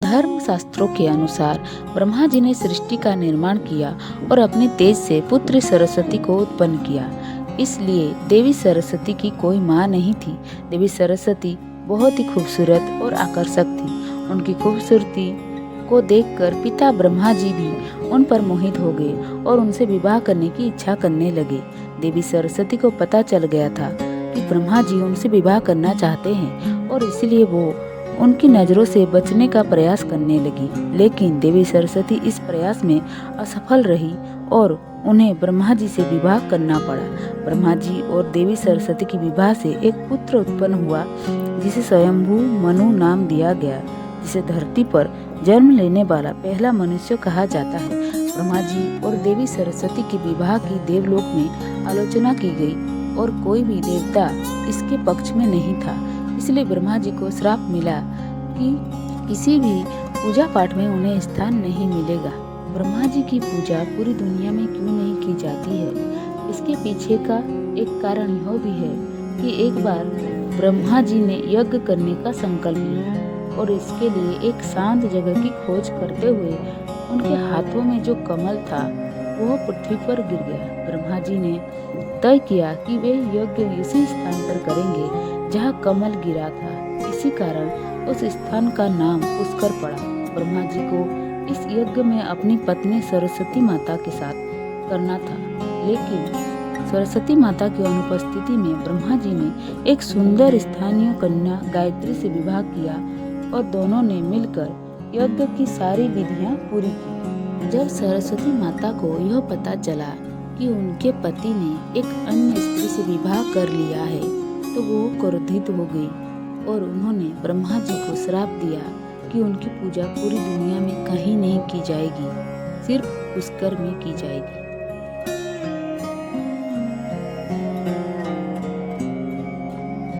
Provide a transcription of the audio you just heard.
धर्म शास्त्रों के अनुसार ब्रह्मा जी ने सृष्टि का निर्माण किया और अपने तेज से पुत्री सरस्वती को उत्पन्न किया। इसलिए देवी सरस्वती की कोई माँ नहीं थी। देवी सरस्वती बहुत ही खूबसूरत और आकर्षक थी। उनकी खूबसूरती को देखकर पिता ब्रह्मा जी भी उन पर मोहित हो गए और उनसे विवाह करने की इच्छा करने लगे। देवी सरस्वती को पता चल गया था कि ब्रह्मा जी उनसे विवाह करना चाहते हैं और इसलिए वो उनकी नज़रों से बचने का प्रयास करने लगी। लेकिन देवी सरस्वती इस प्रयास में असफल रही और उन्हें ब्रह्मा जी से विवाह करना पड़ा। ब्रह्मा जी और देवी सरस्वती की विवाह से एक पुत्र उत्पन्न हुआ जिसे स्वयंभू मनु नाम दिया गया, जिसे धरती पर जन्म लेने वाला पहला मनुष्य कहा जाता है। ब्रह्मा जी और देवी सरस्वती के विवाह की देवलोक में आलोचना की गई और कोई भी देवता इसके पक्ष में नहीं था। इसलिए ब्रह्मा जी को श्राप मिला कि किसी भी पूजा पाठ में उन्हें स्थान नहीं मिलेगा। ब्रह्मा जी की पूजा पूरी दुनिया में क्यों नहीं की जाती है, इसके पीछे का एक कारण यह भी है कि एक बार ब्रह्मा जी ने यज्ञ करने का संकल्प लिया और इसके लिए एक शांत जगह की खोज करते हुए उनके हाथों में जो कमल था वह पृथ्वी पर गिर गया। ब्रह्मा जी ने तय किया कि वे यज्ञ इसी स्थान पर करेंगे जहाँ कमल गिरा था। इसी कारण उस स्थान का नाम पुष्कर पड़ा। ब्रह्मा जी को इस यज्ञ में अपनी पत्नी सरस्वती माता के साथ करना था, लेकिन सरस्वती माता की अनुपस्थिति में ब्रह्मा जी ने एक सुंदर स्थानीय कन्या गायत्री से विवाह किया और दोनों ने मिलकर यज्ञ की सारी विधियां पूरी की। जब सरस्वती माता को यह पता चला कि उनके पति ने एक अन्य स्त्री से विवाह कर लिया है तो वो क्रोधित हो गई और उन्होंने ब्रह्मा जी को श्राप दिया कि उनकी पूजा पूरी दुनिया में कहीं नहीं की जाएगी, सिर्फ पुष्कर में की जाएगी।